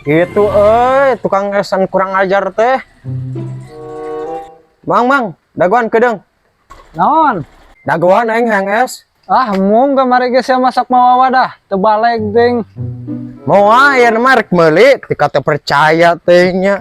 Itu tukang esan kurang ajar teh. Mang, daguan kedeng. Naon? Daguan aing hang es. Ah, mung kamari geus masak mawa wadah, teu balek ting. Mau aya mah rek meuli, tika teu percaya teh nya.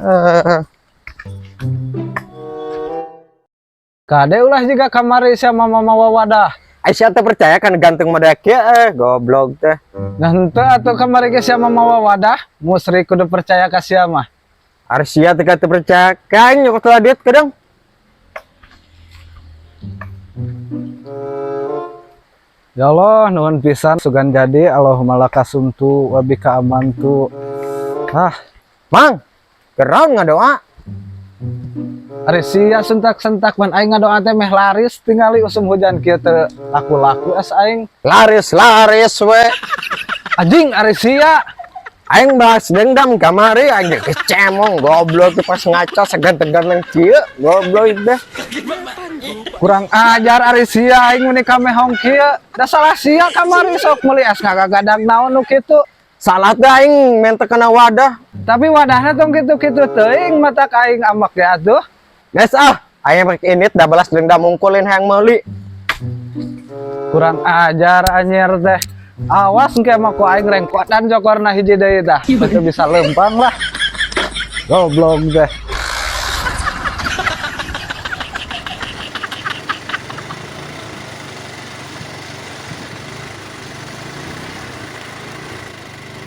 Kade ulah juga kamari sama mawa wadah. Aisyah teh percaya kan ganteng madak ya, goblok teh. Nah, henteu atuh kamari geus sama mawa wadah, musri kudu percaya ka sia mah. Arsia tika teu percaya kan nyokot ladit kedeng. Ya Allah, nuhun pisan sugan jadi Allahumma lakasumtu wa bika amantu. Ah, Mang, keraun ngadoa. ari sia sentak-sentak man aing ngadoa teh meh laris tingali usum hujan kieu teu laku-laku es aing. Laris we. Anjing ari sia. Aing bahas dendam kamari aing kecemong goblok teh pas ngaca segan-tegan kieu goblok teh. Kurang ajar ari sia aing meni kamehong kieu. Da salah sia kamari sok meuli es ngagagadang naon nu kitu. Salah teh aing mentek kana wadah. Tapi wadahna tong kitu-kitu teuing mata aing amak ya atuh. Guys aing rek init da balas dendam mungkulin hayang meuli. Kurang ajar anjir teh. Awas engke mah ku aing rengkotan jokorna hiji deui tah. Teu bisa lempang lah. Goblok teh.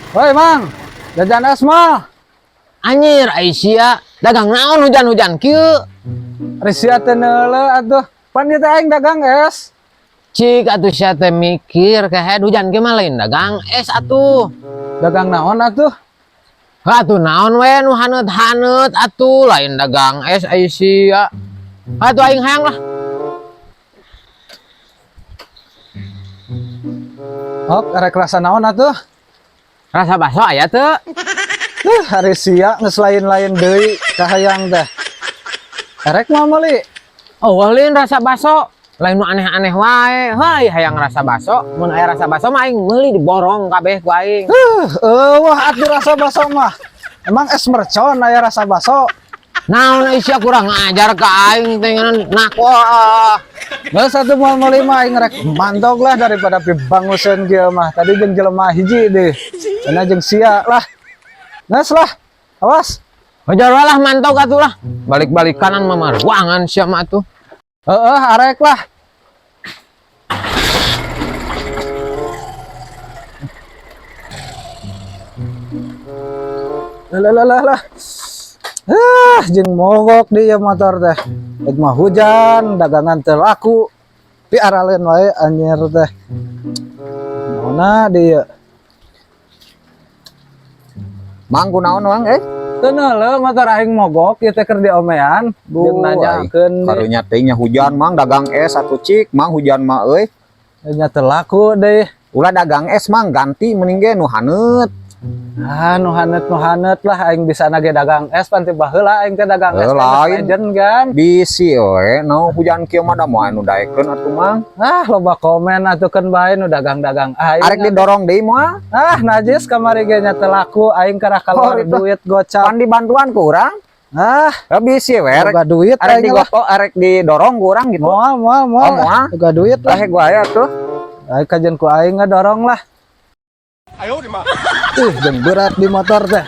Woi Mang, jajan es mah. Anjir Aisyah dagang naon hujan-hujan kieu. Risia teh neule atuh. Pan ieu teh aing dagang es. Cik atuh sia teh mikir kehead hujan ge mah lain dagang es atuh. Dagang naon atuh? Atuh naon we nu haneut-haneut atuh lain dagang es Aisyah. Atuh aing hayang lah. Hok, arek rasa naon atuh? Rasa bakso aya teu? Hari sia geus lain-lain deui kahayang teh. Arek mau meuli. Oh, lain rasa bakso. Lain nu aneh-aneh wae. Heuy hayang rasa bakso. Mun aya rasa bakso mah aing meuli diborong kabeh ku aing. Wah atuh rasa bakso mah. Emang es mercon aya rasa bakso. Naon Aisyah kurang ajar ka aing teh nakwa. Geus atuh moal meuli mah aing rek mantog lah daripada pibanguseun kieu mah. Tadi jeung jelema hiji deh. Cenah jeung sia lah. Nes lah. Awas. Hajar lah mantau atuh lah. Balik-balik kanan mah ruangan sia mah atuh. Arek lah. Lah. Jeung mogok dia motor teh. Rek mah hujan, dagangan teu laku. Piaraleun wae anjir teh. Mana dia? Mang kunaon Mang Teu neuleuh motor aing mogok ieu teh keur diomean. Jeung nanyakeun karunya teh nya hujan Mang dagang es atuh cik Mang hujan mah euy. nya teu laku deui. Ulah dagang es Mang ganti mending ge nu haneut. Nu haneut lah aing bisa nage dagang es pan teh baheula aing teh dagang es lain legend kan. Bisi we no hujan kieu mah da moal nu daekeun atuh Mang. Loba komen atukeun bae nu dagang-dagang aing. Arek didorong deui moal. Najis kamari ge nya teu laku aing karah keluar duit gocap. Pan dibantuan ku urang. Bisi we Boga duit arek aing lah. digoto arek didorong ku urang gitu. Moal. Moal. Boga duit lah. Gua aya tuh. Aing kajen ku aing ngadorong lah. Ayo di mah. Jeung berat di motor teh.